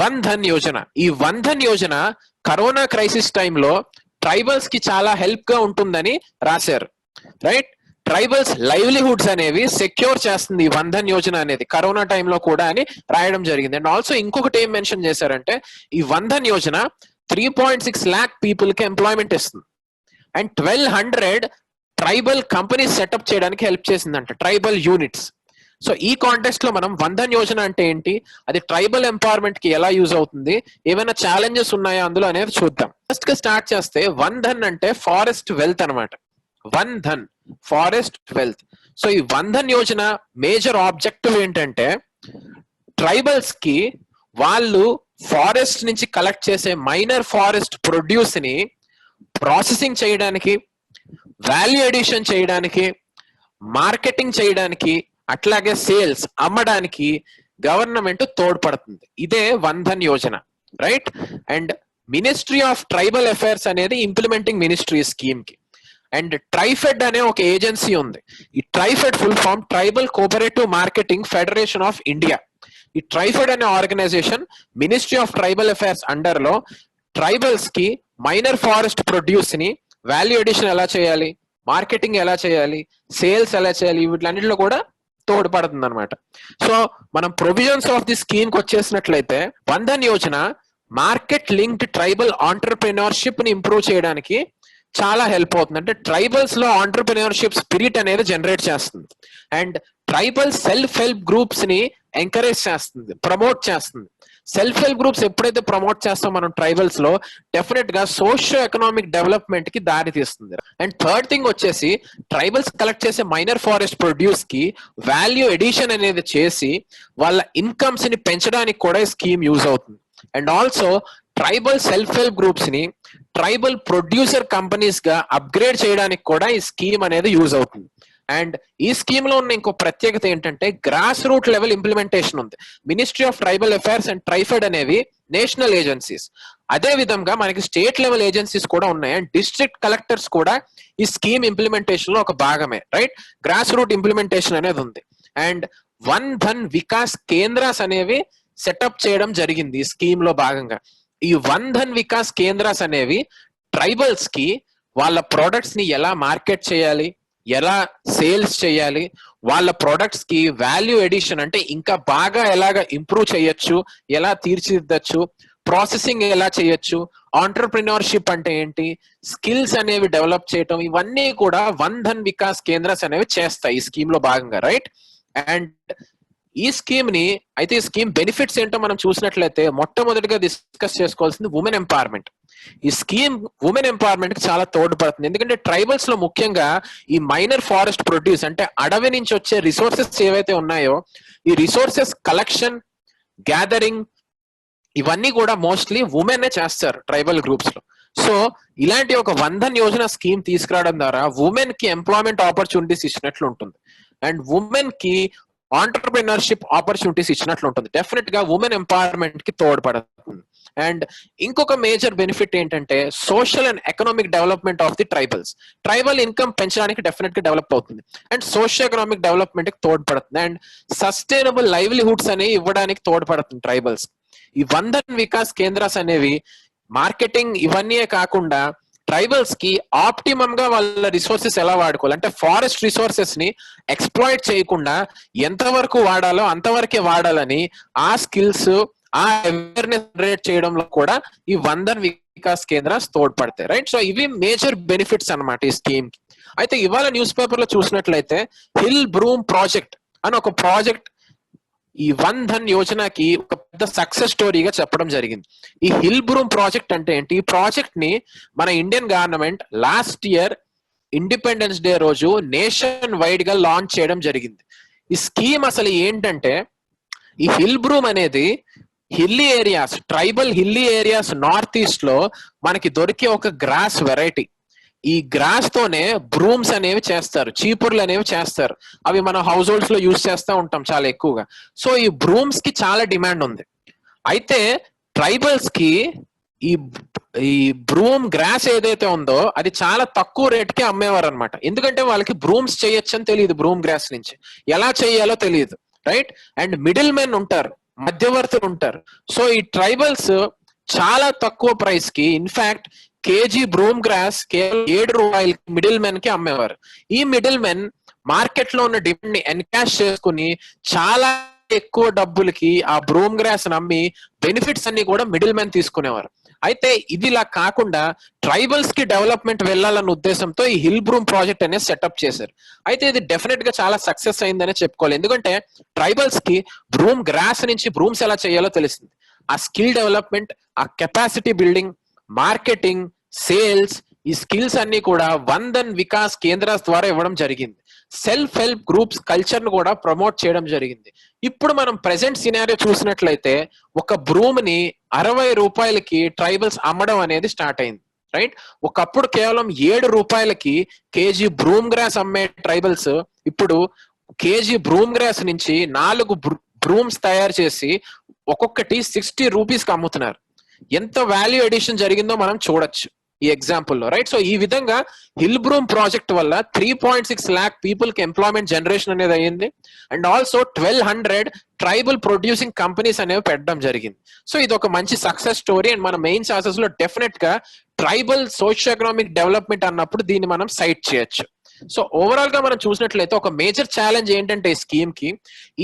One Dhan Yojana. ఈ Van Dhan Yojana corona crisis టైంలో tribals కి చాలా హెల్ప్ గా ఉంటుందని రాశారు, రైట్. ట్రైబల్స్ లైవ్లీహుడ్స్ అనేవి సెక్యూర్ చేస్తుంది ఈ వన్ ధన్ యోజన అనేది కరోనా టైంలో కూడా అని రాయడం జరిగింది. అండ్ ఆల్సో ఇంకొకటి ఏం మెన్షన్ చేశారంటే ఈ వన్ ధన్ యోజన 3.6 lakh పీపుల్ కి ఎంప్లాయ్మెంట్ ఇస్తుంది అండ్ 1200 ట్రైబల్ కంపెనీస్ సెటప్ చేయడానికి హెల్ప్ చేసిందంట, ట్రైబల్ యూనిట్స్. సో ఈ కాంటెక్స్ట్ లో మనం వన్ ధన్ యోజన అంటే ఏంటి, అది ట్రైబల్ ఎంపవర్మెంట్ కి ఎలా యూజ్ అవుతుంది, ఏమైనా ఛాలెంజెస్ ఉన్నాయా అందులో అనేది చూద్దాం. ఫస్ట్ గా స్టార్ట్ చేస్తే వన్ ధన్ అంటే ఫారెస్ట్ వెల్త్ అనమాట. Van Dhan forest wealth. So ఈ వన్ ధన్ యోజన మేజర్ ఆబ్జెక్టివ్ ఏంటంటే ట్రైబల్స్ కి వాళ్ళు ఫారెస్ట్ నుంచి కలెక్ట్ చేసే మైనర్ ఫారెస్ట్ ప్రొడ్యూస్ ని ప్రాసెసింగ్ చేయడానికి, వాల్యూ ఎడిషన్ చేయడానికి, మార్కెటింగ్ చేయడానికి, అట్లాగే సేల్స్ అమ్మడానికి గవర్నమెంట్ తోడ్పడుతుంది. ఇదే Van Dhan Yojana, right. And ministry of tribal affairs అనేది ఇంప్లిమెంటింగ్ మినిస్ట్రీ స్కీమ్ కి. అండ్ ట్రైఫెడ్ అనే ఒక ఏజెన్సీ ఉంది. ఈ TRIFED full form tribal cooperative marketing federation of India. ఈ ట్రైఫెడ్ అనే organisation ministry of tribal affairs under లో ట్రైబల్స్ కి మైనర్ ఫారెస్ట్ ప్రొడ్యూస్ ని వాల్యూ ఎడిషన్ ఎలా చేయాలి, మార్కెటింగ్ ఎలా చేయాలి, సేల్స్ ఎలా చేయాలి, వీటిలన్నింటిలో కూడా తోడ్పడుతుంది అనమాట. సో మనం ప్రొవిజన్స్ ఆఫ్ ది స్కీమ్ కి వచ్చేసినట్లయితే Van Dhan Yojana market linked tribal entrepreneurship ని ఇంప్రూవ్ చేయడానికి చాలా హెల్ప్ అవుతుంది. అంటే ట్రైబల్స్ లో ఆంటర్ప్రెన్యూర్షిప్ స్పిరిట్ అనేది జనరేట్ చేస్తుంది and tribal self help groups ని ఎంకరేజ్ చేస్తుంది, ప్రమోట్ చేస్తుంది. సెల్ఫ్ హెల్ప్ గ్రూప్స్ ఎప్పుడైతే ప్రమోట్ చేస్తాం మనం ట్రైబల్స్ లో, డెఫినెట్ గా సోషియో ఎకనామిక్ డెవలప్మెంట్ కి దారి తీస్తుంది. అండ్ థర్డ్ థింగ్ వచ్చేసి ట్రైబల్స్ కలెక్ట్ చేసే మైనర్ ఫారెస్ట్ ప్రొడ్యూస్ కి వాల్యూ ఎడిషన్ అనేది చేసి వాళ్ళ ఇన్కమ్స్ ని పెంచడానికి కూడా ఈ స్కీమ్ యూజ్ అవుతుంది. And also tribal self help groups ని ట్రైబల్ ప్రొడ్యూసర్ కంపెనీస్ గా అప్గ్రేడ్ చేయడానికి కూడా ఈ స్కీమ్ అనేది యూజ్ అవుతుంది. అండ్ ఈ స్కీమ్ లో ఉన్న ఇంకో ప్రత్యేకత ఏంటంటే గ్రాస్ రూట్ లెవెల్ ఇంప్లిమెంటేషన్ ఉంది. Ministry of tribal affairs and TRIFED అనేవి నేషనల్ ఏజెన్సీస్, అదే విధంగా మనకి స్టేట్ లెవెల్ ఏజెన్సీస్ కూడా ఉన్నాయి. అండ్ డిస్ట్రిక్ట్ కలెక్టర్స్ కూడా ఈ స్కీమ్ ఇంప్లిమెంటేషన్ లో ఒక భాగమే, రైట్. గ్రాస్ రూట్ ఇంప్లిమెంటేషన్ అనేది ఉంది. అండ్ వన్ ధన్ వికాస్ కేంద్రాస్ అనేవి సెటప్ చేయడం జరిగింది ఈ స్కీమ్ లో భాగంగా. ఈ వన్ ధన్ వికాస్ కేంద్రాస్ అనేవి ట్రైబల్స్ కి వాళ్ళ ప్రొడక్ట్స్ ని ఎలా మార్కెట్ చేయాలి, ఎలా సేల్స్ చేయాలి, వాళ్ళ ప్రొడక్ట్స్ కి వాల్యూ ఎడిషన్ అంటే ఇంకా బాగా ఎలాగ ఇంప్రూవ్ చేయొచ్చు, ఎలా తీర్చిదిద్దచ్చు, ప్రాసెసింగ్ ఎలా చేయొచ్చు, ఆంటర్ప్రినర్షిప్ అంటే ఏంటి, స్కిల్స్ అనేవి డెవలప్ చేయటం, ఇవన్నీ కూడా వన్ ధన్ వికాస్ కేంద్రాస్ అనేవి చేస్తాయి ఈ స్కీమ్ లో భాగంగా, రైట్. అండ్ ఈ స్కీమ్ ని అయితే ఈ స్కీమ్ బెనిఫిట్స్ ఏంటో మనం చూసినట్లయితే మొట్టమొదటిగా డిస్కస్ చేసుకోవాల్సింది ఉమెన్ ఎంపవర్మెంట్. ఈ స్కీమ్ ఉమెన్ ఎంపవర్మెంట్ కి చాలా తోడ్పడుతుంది. ఎందుకంటే ట్రైబల్స్ లో ముఖ్యంగా ఈ మైనర్ ఫారెస్ట్ ప్రొడ్యూస్ అంటే అడవి నుంచి వచ్చే రిసోర్సెస్ ఏవైతే ఉన్నాయో ఈ రిసోర్సెస్ కలెక్షన్, గ్యాదరింగ్ ఇవన్నీ కూడా మోస్ట్లీ ఉమెన్ చేస్తారు ట్రైబల్ గ్రూప్స్ లో. సో ఇలాంటి ఒక వన్ ధన్ యోజన స్కీమ్ తీసుకురావడం ద్వారా ఉమెన్ కి ఎంప్లాయ్మెంట్ ఆపర్చునిటీస్ ఇచ్చినట్లు ఉంటుంది అండ్ ఉమెన్ కి ఆంటర్ప్రినర్షిప్ ఆపర్చునిటీస్ ఇచ్చినట్లు ఉంటుంది. డెఫినెట్ గా ఉమెన్ ఎంపవర్మెంట్ కి తోడ్పడుతుంది. అండ్ ఇంకొక మేజర్ బెనిఫిట్ ఏంటంటే social and economic development of the tribals. Tribal income పెంచడానికి డెఫినెట్ గా డెవలప్ అవుతుంది అండ్ సోషల్ ఎకనామిక్ డెవలప్మెంట్ కి తోడ్పడుతుంది అండ్ సస్టైనబుల్ లైవ్లీహుడ్స్ అనేవి ఇవ్వడానికి తోడ్పడుతుంది ట్రైబల్స్. ఈ వన్ ధన్ వికాస్ కేంద్రాస్ అనేవి మార్కెటింగ్ ఇవన్నీ కాకుండా ట్రైబల్స్ కి ఆప్టిమమ్ గా వాళ్ళ రిసోర్సెస్ ఎలా వాడుకోవాలి అంటే ఫారెస్ట్ రిసోర్సెస్ ని ఎక్స్ప్లాయిట్ చేయకుండా ఎంతవరకు వాడాలో అంతవరకే వాడాలని ఆ స్కిల్స్, ఆ అవేర్నెస్ జనరేట్ చేయడంలో కూడా ఈ వన్ ధన్ వికాస్ కేంద్రాస్ తోడ్పడతాయి, రైట్. సో ఇవి మేజర్ బెనిఫిట్స్ అన్నమాట ఈ స్కీమ్ కి. అయితే ఇవాళ న్యూస్ పేపర్ లో చూసినట్లయితే హిల్ బ్రూమ్ ప్రాజెక్ట్ అని ఒక ప్రాజెక్ట్ ఈ వన్ ధన్ యోజనకి ఒక పెద్ద సక్సెస్ స్టోరీగా చెప్పడం జరిగింది. ఈ హిల్ బ్రూమ్ ప్రాజెక్ట్ అంటే ఏంటి? ఈ ప్రాజెక్ట్ ని మన Indian government last year independence day రోజు నేషన్ వైడ్ గా లాంచ్ చేయడం జరిగింది. ఈ స్కీమ్ అసలు ఏంటంటే ఈ హిల్ బ్రూమ్ అనేది hilly areas, tribal hilly areas north east లో మనకి దొరికే ఒక గ్రాస్ వెరైటీ. ఈ గ్రాస్ తోనే బ్రూమ్స్ అనేవి చేస్తారు, చీపుర్లు అనేవి చేస్తారు. అవి మనం హౌస్ హోల్డ్స్ లో యూజ్ చేస్తూ ఉంటాం చాలా ఎక్కువగా. సో ఈ బ్రూమ్స్ కి చాలా డిమాండ్ ఉంది. అయితే ట్రైబల్స్ కి ఈ బ్రూమ్ గ్రాస్ ఏదైతే ఉందో అది చాలా తక్కువ రేట్కి అమ్మేవారు అనమాట. ఎందుకంటే వాళ్ళకి బ్రూమ్స్ చేయొచ్చు అని తెలియదు, బ్రూమ్ గ్రాస్ నుంచి ఎలా చేయాలో తెలియదు, రైట్. అండ్ మిడిల్ మెన్ ఉంటారు, మధ్యవర్తులు ఉంటారు. సో ఈ ట్రైబల్స్ చాలా తక్కువ ప్రైస్ కి, ఇన్ఫాక్ట్ కేజీ బ్రూమ్ గ్రాస్ కేవలం ₹7 మిడిల్ మెన్ కి అమ్మేవారు. ఈ మిడిల్ మెన్ మార్కెట్ లో ఉన్న డిమాండ్ ని ఎన్కాష్ చేసుకుని చాలా ఎక్కువ డబ్బులకి ఆ బ్రూమ్ గ్రాస్ నమ్మి బెనిఫిట్స్ అన్ని కూడా మిడిల్ మెన్ తీసుకునేవారు. అయితే ఇది ఇలా కాకుండా ట్రైబల్స్ కి డెవలప్మెంట్ వెళ్ళాలన్న ఉద్దేశంతో ఈ హిల్ బ్రూమ్ ప్రాజెక్ట్ అనేది సెటప్ చేశారు. అయితే ఇది డెఫినెట్ గా చాలా సక్సెస్ అయిందనే చెప్పుకోవాలి. ఎందుకంటే ట్రైబల్స్ కి బ్రూమ్ గ్రాస్ నుంచి బ్రూమ్స్ ఎలా చేయాలో తెలిసింది. ఆ స్కిల్ డెవలప్మెంట్, ఆ కెపాసిటీ బిల్డింగ్, మార్కెటింగ్, సేల్స్, ఈ స్కిల్స్ అన్ని కూడా వందన్ వికాస్ కేంద్రాస్ ద్వారా ఇవ్వడం జరిగింది. సెల్ఫ్ హెల్ప్ గ్రూప్స్ కల్చర్ ను కూడా ప్రమోట్ చేయడం జరిగింది. ఇప్పుడు మనం ప్రెసెంట్ సినారియో చూసినట్లయితే ఒక బ్రూమ్ ని ₹60కి ట్రైబల్స్ అమ్మడం అనేది స్టార్ట్ అయింది. రైట్, ఒకప్పుడు కేవలం ₹7 కేజీ బ్రూమ్ గ్రాస్ అమ్మే ట్రైబల్స్ ఇప్పుడు కేజీ బ్రూమ్ గ్రాస్ నుంచి 4 బ్రూమ్స్ తయారు చేసి ఒక్కొక్కటి ₹60కి అమ్ముతున్నారు. ఎంత వాల్యూ ఎడిషన్ జరిగిందో మనం చూడొచ్చు ఈ ఎగ్జాంపుల్ లో. రైట్, సో ఈ విధంగా హిల్ బ్రూమ్ ప్రాజెక్ట్ వల్ల 3.6 lakh పీపుల్ కి ఎంప్లాయ్మెంట్ జనరేషన్ అనేది అయ్యింది. And also 1200 tribal producing companies అనేవి పెట్టడం జరిగింది. సో ఇది ఒక మంచి సక్సెస్ స్టోరీ. అండ్ మన మెయిన్ చాసెస్ లో డెఫినెట్ గా ట్రైబల్ సోషియో ఎకనామిక్ డెవలప్మెంట్ అన్నప్పుడు దీన్ని మనం సైట్ చేయొచ్చు. సో ఓవరాల్ గా మనం చూసినట్లయితే ఒక మేజర్ ఛాలెంజ్ ఏంటంటే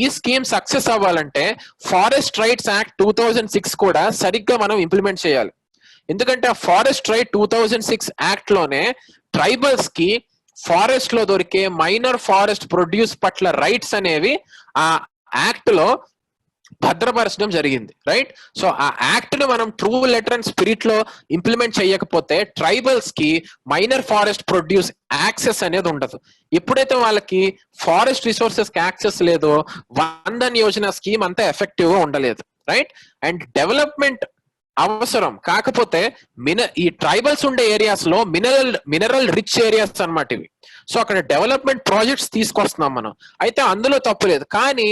ఈ స్కీమ్ సక్సెస్ అవ్వాలంటే ఫారెస్ట్ రైట్స్ యాక్ట్ 2006 కూడా సరిగ్గా మనం ఇంప్లిమెంట్ చేయాలి. ఎందుకంటే ఆ ఫారెస్ట్ రైట్ 2006 యాక్ట్ లోనే ట్రైబల్స్ కి ఫారెస్ట్ లో దొరికే మైనర్ ఫారెస్ట్ ప్రొడ్యూస్ పట్ల రైట్స్ అనేవి ఆ యాక్ట్ లో భద్రపరచడం జరిగింది. రైట్, సో ఆ యాక్ట్ ను మనం ట్రూ లెటర్ అండ్ స్పిరిట్ లో ఇంప్లిమెంట్ చేయకపోతే ట్రైబల్స్ కి మైనర్ ఫారెస్ట్ ప్రొడ్యూస్ యాక్సెస్ అనేది ఉండదు. ఎప్పుడైతే వాళ్ళకి ఫారెస్ట్ రిసోర్సెస్ కి యాక్సెస్ లేదో వందన్ యోజన స్కీమ్ అంతా ఎఫెక్టివ్ గా ఉండలేదు. రైట్, అండ్ డెవలప్మెంట్ అవసరం కాకపోతే ఈ ట్రైబల్స్ ఉండే ఏరియాస్ లో మినరల్ రిచ్ ఏరియాస్ అన్నమాట ఇవి. సో అక్కడ డెవలప్మెంట్ ప్రాజెక్ట్స్ తీసుకొస్తున్నాం మనం, అయితే అందులో తప్పులేదు. కానీ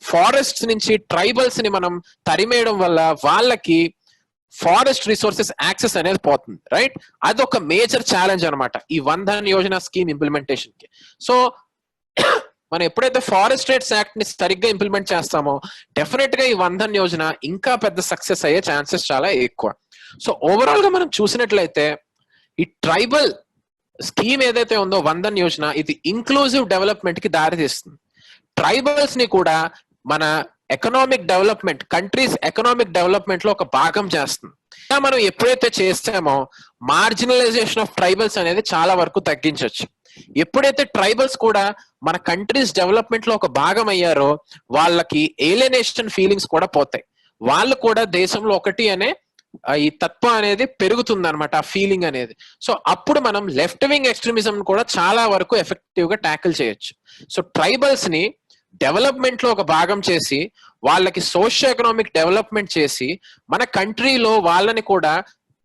ఫారెస్ట్స్ నుంచి ట్రైబల్స్ ని మనం తరిమేయడం వల్ల వాళ్ళకి ఫారెస్ట్ రిసోర్సెస్ యాక్సెస్ అనేది పోతుంది. రైట్, అదొక మేజర్ ఛాలెంజ్ అనమాట ఈ వందన్ యోజన స్కీమ్ ఇంప్లిమెంటేషన్ కి. సో మనం ఎప్పుడైతే ఫారెస్ట్ రైట్స్ యాక్ట్ ని సరిగ్గా ఇంప్లిమెంట్ చేస్తామో డెఫినెట్ గా ఈ వందన్ యోజన ఇంకా పెద్ద సక్సెస్ అయ్యే ఛాన్సెస్ చాలా ఎక్కువ. సో ఓవరాల్ గా మనం చూసినట్లయితే ఈ ట్రైబల్ స్కీమ్ ఏదైతే ఉందో వందన్ యోజన, ఇది ఇంక్లూజివ్ డెవలప్మెంట్ కి దారితీస్తుంది. ట్రైబల్స్ ని కూడా మన economic development, countries economic development లో ఒక భాగం చేస్తుంది. మనం ఎప్పుడైతే చేస్తామో మార్జినలైజేషన్ ఆఫ్ ట్రైబల్స్ అనేది చాలా వరకు తగ్గించవచ్చు. ఎప్పుడైతే ట్రైబల్స్ కూడా మన కంట్రీస్ డెవలప్మెంట్ లో ఒక భాగం అయ్యారో వాళ్ళకి ఏలియనేషన్ ఫీలింగ్స్ కూడా పోతాయి. వాళ్ళు కూడా దేశంలో ఒకటి అనే ఈ తత్వం అనేది పెరుగుతుంది అనమాట, ఆ ఫీలింగ్ అనేది. సో అప్పుడు మనం లెఫ్ట్ వింగ్ ఎక్స్ట్రీమిజం కూడా చాలా వరకు ఎఫెక్టివ్ గా ట్యాకిల్ చేయొచ్చు. సో ట్రైబల్స్ ని డెవలప్మెంట్ లో ఒక భాగం చేసి వాళ్ళకి సోషియో ఎకనామిక్ డెవలప్మెంట్ చేసి మన కంట్రీలో వాళ్ళని కూడా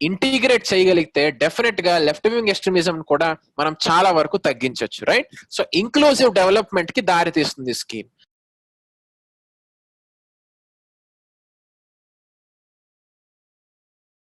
ఇంటిగ్రేట్ చేయగలిగితే డెఫినెట్ గా లెఫ్ట్ వింగ్ ఎక్స్ట్రీమిజం కూడా మనం చాలా వరకు తగ్గించవచ్చు. రైట్, సో ఇంక్లూజివ్ డెవలప్మెంట్ కి దారి తీస్తుంది స్కీమ్.